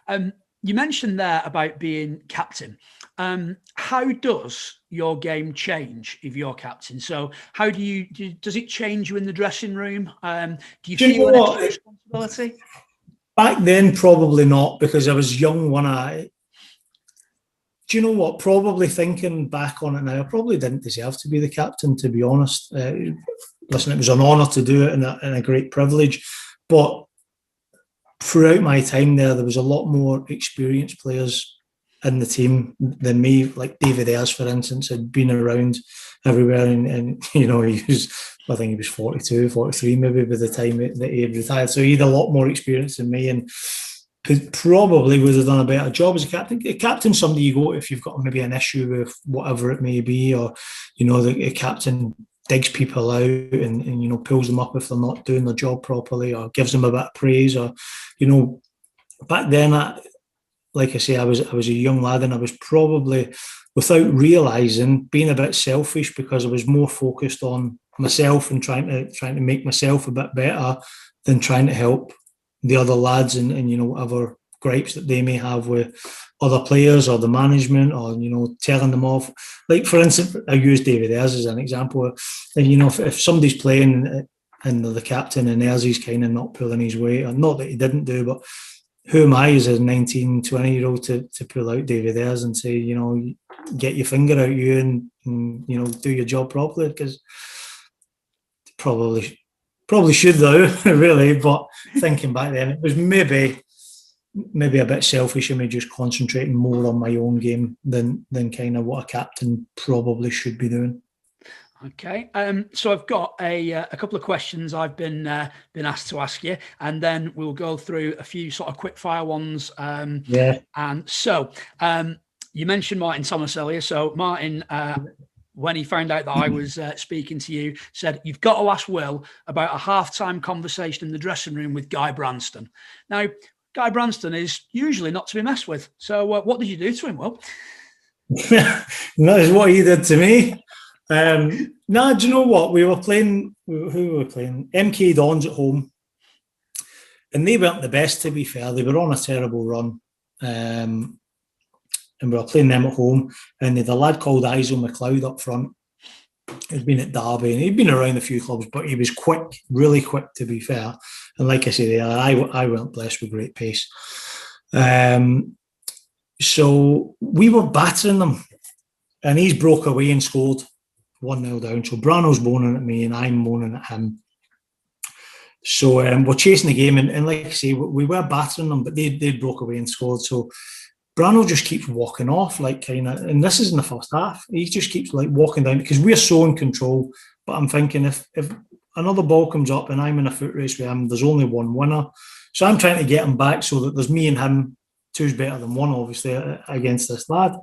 You mentioned there about being captain. How does your game change if you're captain? So how does it change you in the dressing room? Do you feel an extra responsibility? Back then, probably not, because I was young when do you know what? Probably thinking back on it now, I probably didn't deserve to be the captain, to be honest. Listen, it was an honour to do it and a great privilege. But throughout my time there was a lot more experienced players in the team than me. Like David Ayres, for instance, had been around everywhere, and he was, I think he was 42, 43 maybe by the time that he had retired. So he had a lot more experience than me, and probably would have done a better job as a captain. A captain, somebody you go if you've got maybe an issue with whatever it may be, or the captain digs people out and pulls them up if they're not doing their job properly, or gives them a bit of praise, or back then, like I say, I was a young lad, and I was probably, without realising, being a bit selfish because I was more focused on myself and trying to make myself a bit better than trying to help the other lads and whatever gripes that they may have with other players or the management, or telling them off. Like, for instance, I use David Ayres as an example. And if somebody's playing and they're the captain and Ayres is kind of not pulling his weight, or not that he didn't do, but who am I as a 19, 20-year-old to pull out David Ayres and say, get your finger out you and do your job properly? Because probably should though, really. But thinking back then, it was maybe a bit selfish of me, just concentrating more on my own game than kind of what a captain probably should be doing. Okay, so I've got a couple of questions I've been asked to ask you, and then we'll go through a few sort of quick fire ones. And so you mentioned Martin Thomas earlier. So Martin, when he found out that I was speaking to you, said, you've got to ask Wil about a halftime conversation in the dressing room with Guy Branston. Now, Guy Branston is usually not to be messed with. So what did you do to him, Wil? That is what he did to me. Do you know what? We were playing, who were we playing? MK Dons at home. And they weren't the best, to be fair. They were on a terrible run. And we were playing them at home. And they had a lad called Isel McLeod up front. He'd been at Derby and he'd been around a few clubs, but he was quick, really quick, to be fair. And like I say, I weren't blessed with great pace. So we were battering them. And he's broke away and scored 1-0 down. So Brano's moaning at me and I'm moaning at him. So we're chasing the game. And like I say, we were battering them, but they broke away and scored. So Brano just keeps walking off, like kind of, and this is in the first half. He just keeps like walking down because we're so in control. But I'm thinking if another ball comes up and I'm in a foot race with him, there's only one winner. So I'm trying to get him back so that there's me and him. Two's better than one, obviously, against this lad.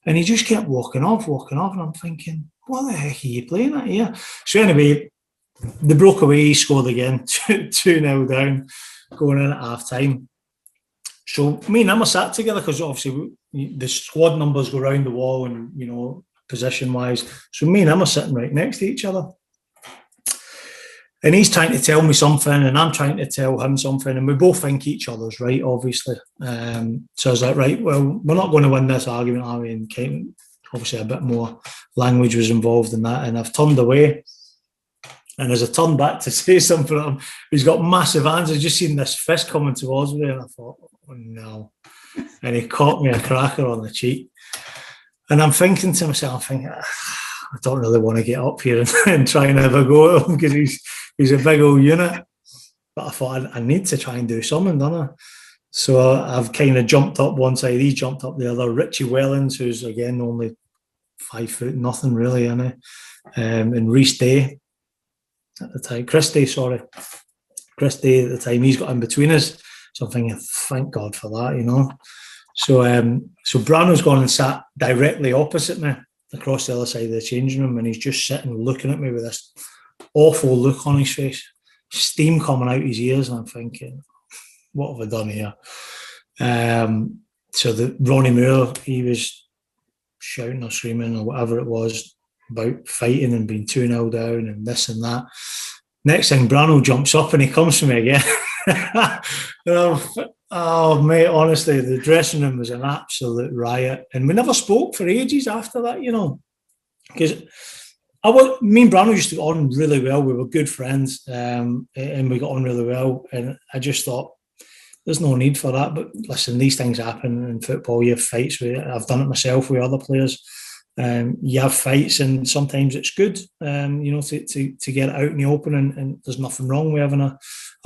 And he just kept walking off. And I'm thinking, what the heck are you playing at here? So anyway, they broke away, he scored again, 2-0 down, going in at half time. So me and him are sat together because obviously the squad numbers go round the wall and, position-wise. So me and him are sitting right next to each other. And he's trying to tell me something and I'm trying to tell him something and we both think each other's right, obviously. So I was like, right, well, we're not going to win this argument, are we? And kind of, obviously a bit more language was involved in that. And I've turned away. And as I turned back to say something to him, he's got massive hands. I've just seen this fist coming towards me and I thought, oh no. And he caught me a cracker on the cheek. And I'm thinking to myself, I don't really want to get up here and try and have a go at him because he's a big old unit. But I thought I need to try and do something, don't I? So I've kind of jumped up one side, he jumped up the other. Richie Wellens, who's again only 5 foot nothing really, isn't he? And Rhys Day at the time, Chris Day at the time, he's got in between us. So I'm thinking, thank God for that, So Brano's gone and sat directly opposite me across the other side of the changing room, and he's just sitting looking at me with this awful look on his face, steam coming out his ears, and I'm thinking, what have I done here? So the Ronnie Moore, he was shouting or screaming or whatever it was about fighting and being 2-0 down and this and that. Next thing, Brano jumps up and he comes to me again. Oh, mate, honestly, the dressing room was an absolute riot. And we never spoke for ages after that, because me and Brano used to get on really well. We were good friends and we got on really well. And I just thought, there's no need for that. But listen, these things happen in football. You have fights. I've done it myself with other players. You have fights and sometimes it's good, to get it out in the open and there's nothing wrong with having a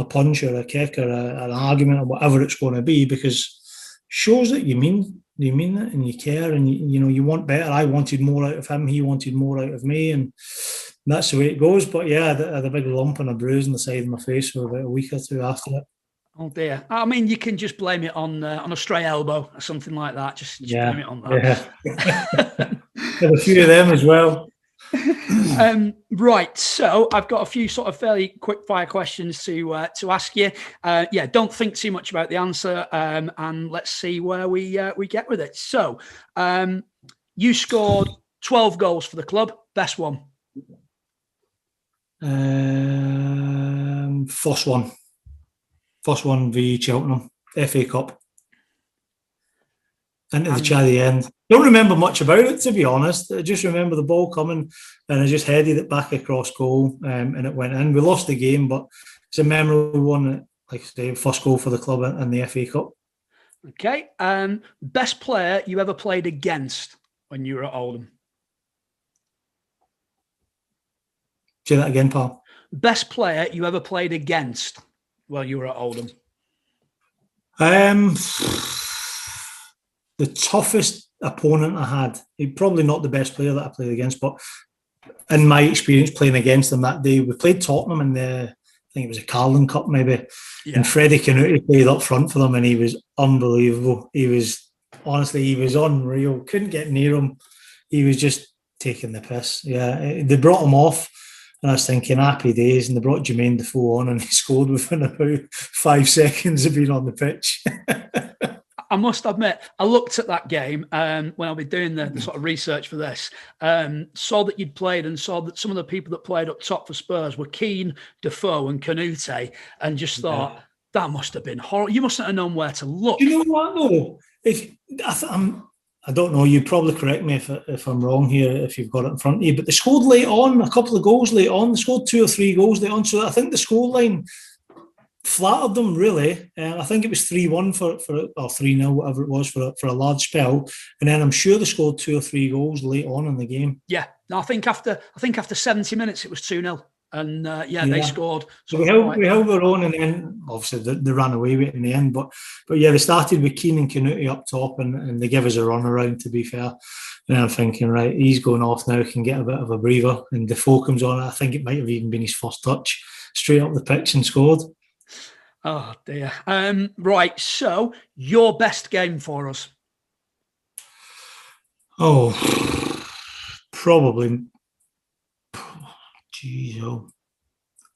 punch or a kick or an argument or whatever it's going to be, because it shows that you mean it and you care and you want better. I wanted more out of him, he wanted more out of me, and that's the way it goes. But yeah, I had a big lump and a bruise on the side of my face for about a week or two after it. Oh dear! I mean, you can just blame it on a stray elbow or something like that. Just blame it on that. Yeah. Had a few of them as well. Right, so I've got a few sort of fairly quick fire questions to ask you. Don't think too much about the answer, and let's see where we get with it. So, you scored 12 goals for the club. Best one? First one v Cheltenham, FA Cup. into the Chaddy end. Don't remember much about it, to be honest. I just remember the ball coming and I just headed it back across goal and it went in. We lost the game, but it's a memorable one. Like I say, first goal for the club in the FA Cup. Okay. Best player you ever played against when you were at Oldham? Say that again, pal. Best player you ever played against while you were at Oldham? The toughest opponent I had, he's probably not the best player that I played against, but in my experience playing against him that day, we played Tottenham in I think it was a Carling Cup maybe, and Freddie Canuti played up front for them and he was unbelievable. He was unreal. Couldn't get near him. He was just taking the piss. Yeah, they brought him off and I was thinking happy days, and they brought Jermaine Defoe on and he scored within about 5 seconds of being on the pitch. I must admit, I looked at that game when I'll be doing the sort of research for this, saw that you'd played and saw that some of the people that played up top for Spurs were Keane, Defoe and Canute, and just thought, that must have been horrible. You mustn't have known where to look. You know what, though? I don't know, you'd probably correct me if I'm wrong here, if you've got it in front of you, but they scored late on, a couple of goals late on. They scored 2 or 3 goals late on, so I think the scoreline flattered them, really. I think it was 3-1 or 3-0, whatever it was, for a large spell. And then I'm sure they scored 2 or 3 goals late on in the game. Yeah, no, I think after 70 minutes it was 2-0. And they scored. So we held our own, and then obviously they ran away with it in the end. But yeah, they started with Keane and Canute up top, and they gave us a run around, to be fair. And I'm thinking, right, he's going off now, can get a bit of a breather. And Defoe comes on. I think it might have even been his first touch, straight up the pitch and scored. Oh dear. Right, so your best game for us? Oh, probably. Jeez,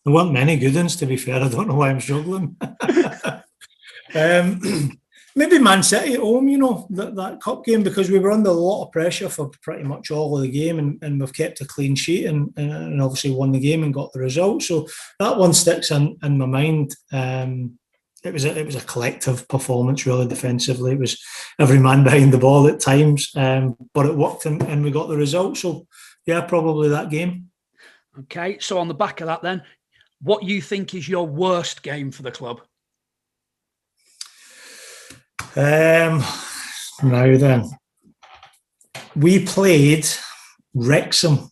there weren't many good ones, to be fair. I don't know why I'm struggling. Maybe Man City at home, that cup game, because we were under a lot of pressure for pretty much all of the game, and we've kept a clean sheet and obviously won the game and got the result. So that one sticks in my mind. It was a collective performance, really, defensively. It was every man behind the ball at times, but it worked and we got the result. So yeah, probably that game. Okay, so on the back of that then, what you think is your worst game for the club? Now then, we played Wrexham.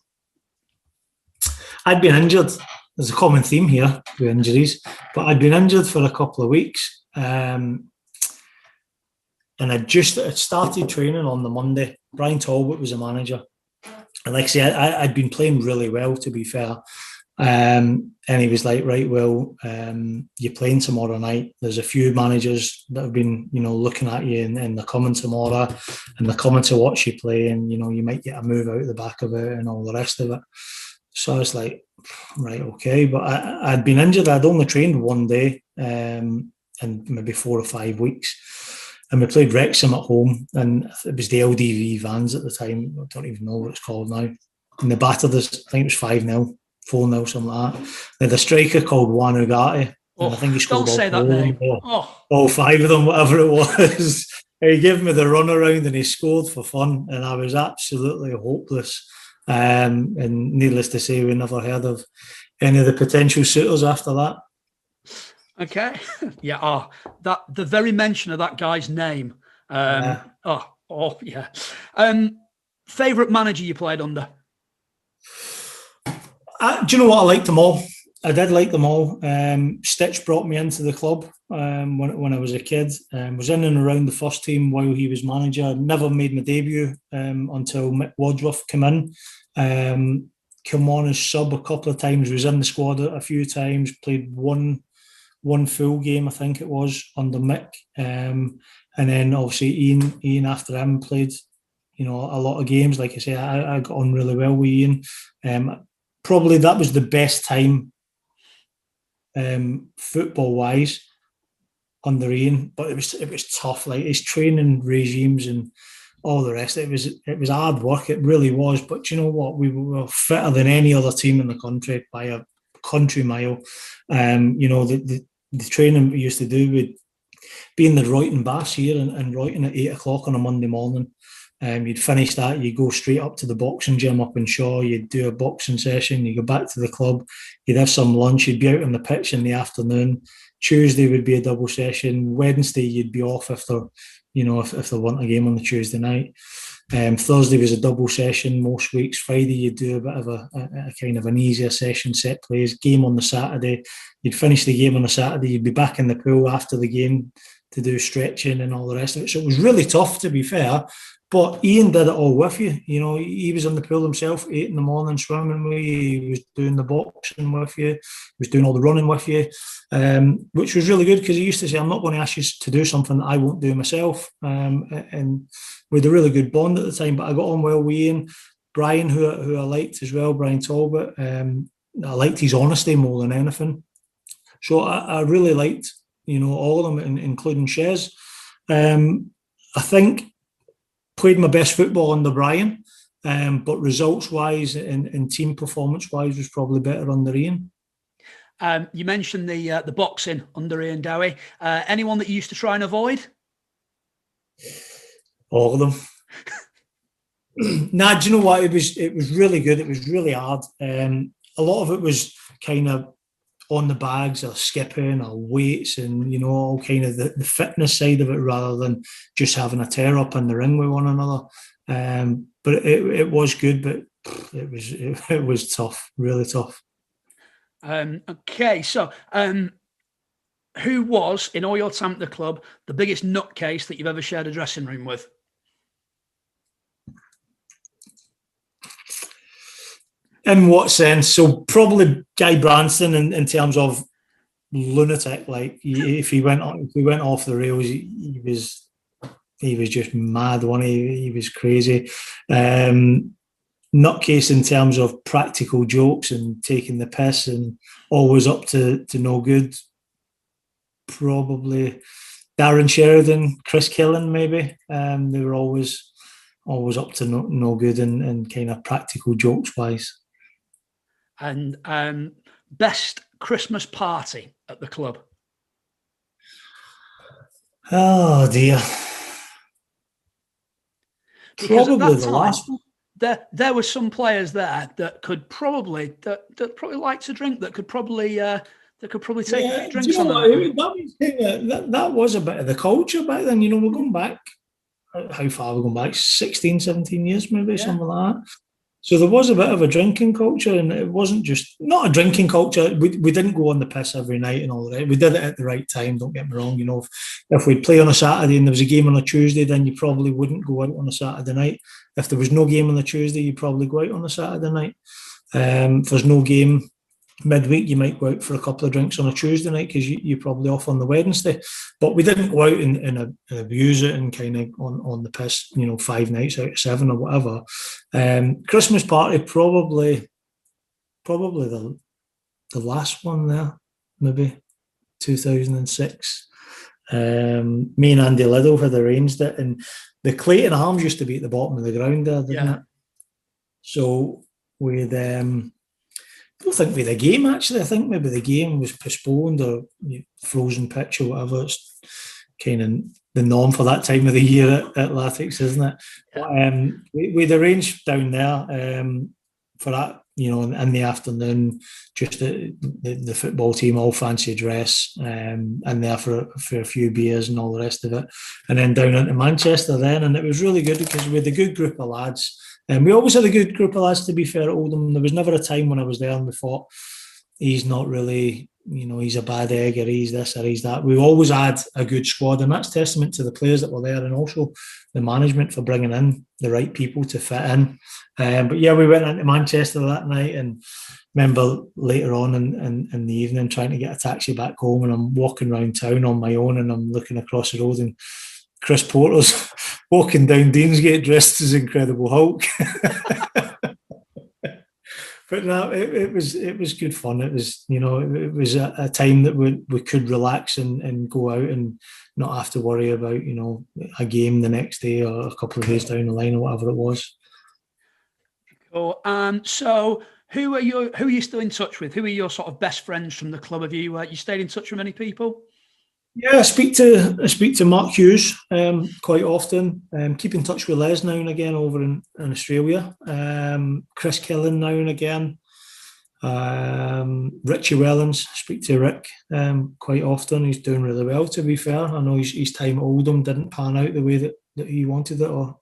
I'd been injured. There's a common theme here with injuries, but I'd been injured for a couple of weeks, and I'd started training on the Monday. Brian Talbot was the manager. And like I say, I'd been playing really well, to be fair. And he was like, right, Will, you're playing tomorrow night. There's a few managers that have been, looking at you and they're coming tomorrow and they're coming to watch you play, and, you might get a move out the back of it and all the rest of it. So I was like, right, okay. But I'd been injured. I'd only trained one day and maybe 4 or 5 weeks. And we played Wrexham at home, and it was the LDV Vans at the time. I don't even know what it's called now. And they battered us, I think it was 5-0, 4-0, something like that. They had a striker called Juan Ugarte. Oh, I think he scored don't say that name. All 5 of them, whatever it was. He gave me the run around and he scored for fun, and I was absolutely hopeless. And needless to say, we never heard of any of the potential suitors after that. Okay. Yeah. The very mention of that guy's name. Yeah. Favorite manager you played under? Do you know what? I liked them all. I did like them all. Stitch brought me into the club when I was a kid. Was in and around the first team while he was manager. Never made my debut until Mick Wadsworth came in. Come on as sub a couple of times. Was in the squad a few times. Played one full game, I think it was, under Mick. And then obviously Ian after him played, a lot of games. Like I say, I got on really well with Ian. Probably that was the best time football wise under Ian, but it was tough. Like his training regimes and all the rest. It was hard work. It really was. But you know what? We were fitter than any other team in the country by a country mile. The training we used to do, being the Royton Baths here and Royton at 8 o'clock on a Monday morning. You'd finish that, you go straight up to the boxing gym up in Shaw, you'd do a boxing session, you go back to the club, you'd have some lunch, you'd be out on the pitch in the afternoon. Tuesday would be a double session. Wednesday you'd be off if there weren't a game on the Tuesday night. Thursday was a double session most weeks. Friday you'd do a bit of a kind of an easier session, set plays. Game on the Saturday, you'd finish the game on the Saturday, you'd be back in the pool after the game to do stretching and all the rest of it. So it was really tough, to be fair. But Ian did it all with you. You know, he was in the pool himself, 8 in the morning swimming with you. He was doing the boxing with you. He was doing all the running with you, which was really good because he used to say, I'm not going to ask you to do something that I won't do myself. And we had a really good bond at the time, but I got on well with Ian. Brian, who I liked as well, Brian Talbot. I liked his honesty more than anything. So I really liked, all of them, including Shez. I think played my best football under Brian, but results-wise and team performance-wise was probably better under Ian. You mentioned the boxing under Ian Dowie. Anyone that you used to try and avoid? All of them. Nah, do you know what? It was really good. It was really hard. A lot of it was kind of on the bags or skipping or weights and, all kind of the fitness side of it rather than just having a tear up in the ring with one another. But it was good, but it was tough, really tough. Okay, so who was, in all your time at the club, the biggest nutcase that you've ever shared a dressing room with? In what sense? So probably Guy Branston in terms of lunatic. Like if he went off the rails, he was just mad. He was crazy. Nutcase in terms of practical jokes and taking the piss and always up to no good. Probably Darren Sheridan, Chris Killen, maybe. They were always up to no good and kind of practical jokes wise. And best Christmas party at the club? Oh dear. Because probably the last one. There were some players there that could probably that probably like to drink, that could probably take drinks on that. That was a bit of the culture back then. We're going back. How far are we going back? 16, 17 years maybe, something like that. So there was a bit of a drinking culture, and it wasn't just not a drinking culture. We didn't go on the piss every night and all that. We did it at the right time. Don't get me wrong. If we'd play on a Saturday and there was a game on a Tuesday, then you probably wouldn't go out on a Saturday night. If there was no game on a Tuesday, you'd probably go out on a Saturday night. If there's no game midweek, you might go out for a couple of drinks on a Tuesday night because you're probably off on the Wednesday. But we didn't go out and abuse it and kind of on the piss, 5 nights out of 7 or whatever. Christmas party, probably the last one there, maybe 2006. Me and Andy Liddell had arranged it, and the Clayton Arms used to be at the bottom of the ground there, didn't it? So we'd I don't think we had a game, actually. I think maybe the game was postponed or frozen pitch or whatever. It's kind of the norm for that time of the year at Latics, isn't it? Yeah. We'd arranged down there for that, in the afternoon, just the football team, all fancy dress, and there for a few beers and all the rest of it. And then down into Manchester then, and it was really good because we had a good group of lads. And we always had a good group of lads, to be fair, at Oldham. There was never a time when I was there and we thought, he's not really, he's a bad egg or he's this or he's that. We always had a good squad, and that's testament to the players that were there and also the management for bringing in the right people to fit in. But yeah, we went into Manchester that night, and remember later on in the evening trying to get a taxi back home, and I'm walking around town on my own and I'm looking across the road and Chris Porter's walking down Deansgate dressed as Incredible Hulk. But no, it was good fun. It was, it was a time that we could relax and go out and not have to worry about, a game the next day or a couple of days down the line or whatever it was. Cool. So who are you still in touch with? Who are your sort of best friends from the club? Have you stayed in touch with many people? Yeah, I speak to Mark Hughes quite often. Keep in touch with Les now and again over in Australia. Chris Killen now and again. Richie Wellens, speak to Rick quite often. He's doing really well, to be fair. I know his time at Oldham didn't pan out the way that he wanted it or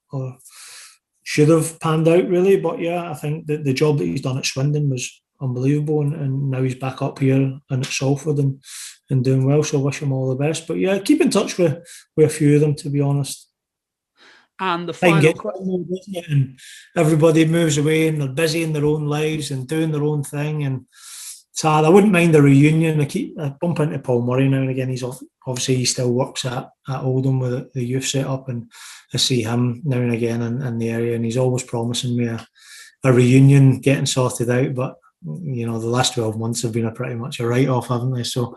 should have panned out, really. But yeah, I think that the job that he's done at Swindon was unbelievable, and now he's back up here and at Salford and doing well. So I wish him all the best. But yeah, keep in touch with a few of them, to be honest. And the final question, and everybody moves away and they're busy in their own lives and doing their own thing, and sad. I wouldn't mind a reunion. I bump into Paul Murray now and again. He's obviously he still works at Oldham with the youth setup, and I see him now and again in the area, and he's always promising me a reunion getting sorted out. But you know, the last 12 months have been pretty much a write-off, haven't they? So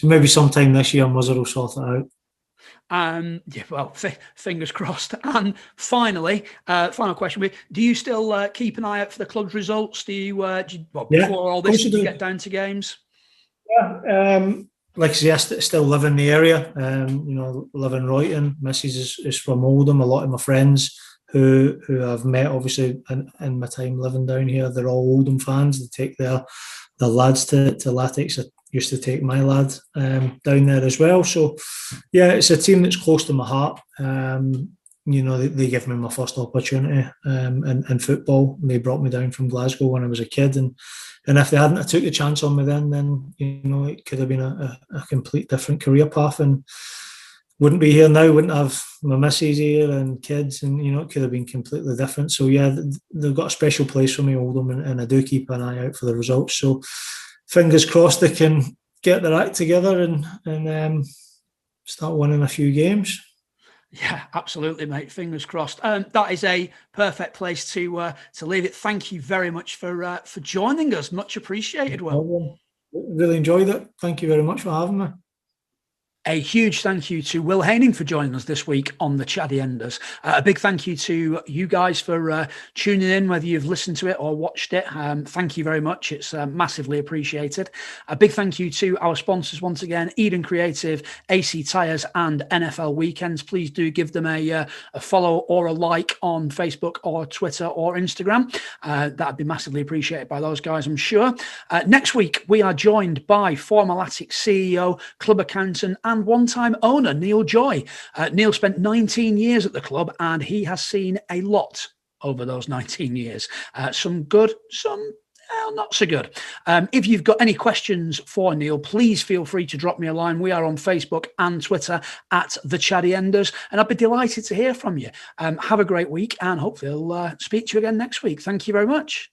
maybe sometime this year Muzzer will sort it out. Yeah, well, fingers crossed. And finally, final question: do you still keep an eye out for the club's results? Before all this, did you get down to games? Yeah, like I say, I still live in the area. You know, live in Royton. Mrs. is from Oldham. A lot of my friends who I've met, obviously, in my time living down here, they're all Oldham fans. They take their lads to Latics. I used to take my lad down there as well. So, yeah, it's a team that's close to my heart. You know, they gave me my first opportunity in football. They brought me down from Glasgow when I was a kid, and if they hadn't took the chance on me then you know, it could have been a complete different career path, and wouldn't be here now. Wouldn't have my missus here and kids, and you know, it could have been completely different. So yeah, they've got a special place for me, Oldham, and I do keep an eye out for the results. So fingers crossed they can get their act together and start winning a few games. Yeah, absolutely, mate. Fingers crossed. That is a perfect place to leave it. Thank you very much for joining us. Much appreciated, Wil. Really enjoyed it. Thank you very much for having me. A huge thank you to Wil Haining for joining us this week on the Chaddy Enders. A big thank you to you guys for tuning in, whether you've listened to it or watched it. Thank you very much. It's massively appreciated. A big thank you to our sponsors once again, Eden Creative, AC Tyres and NFL Weekends. Please do give them a follow or a like on Facebook or Twitter or Instagram. That'd be massively appreciated by those guys, I'm sure. Next week, we are joined by former Latics CEO, club accountant, and one-time owner, Neil Joy. Neil spent 19 years at the club, and he has seen a lot over those 19 years. Some good, some not so good. If you've got any questions for Neil, please feel free to drop me a line. We are on Facebook and Twitter at The Chaddy Enders, and I'd be delighted to hear from you. Have a great week, and hopefully I'll speak to you again next week. Thank you very much.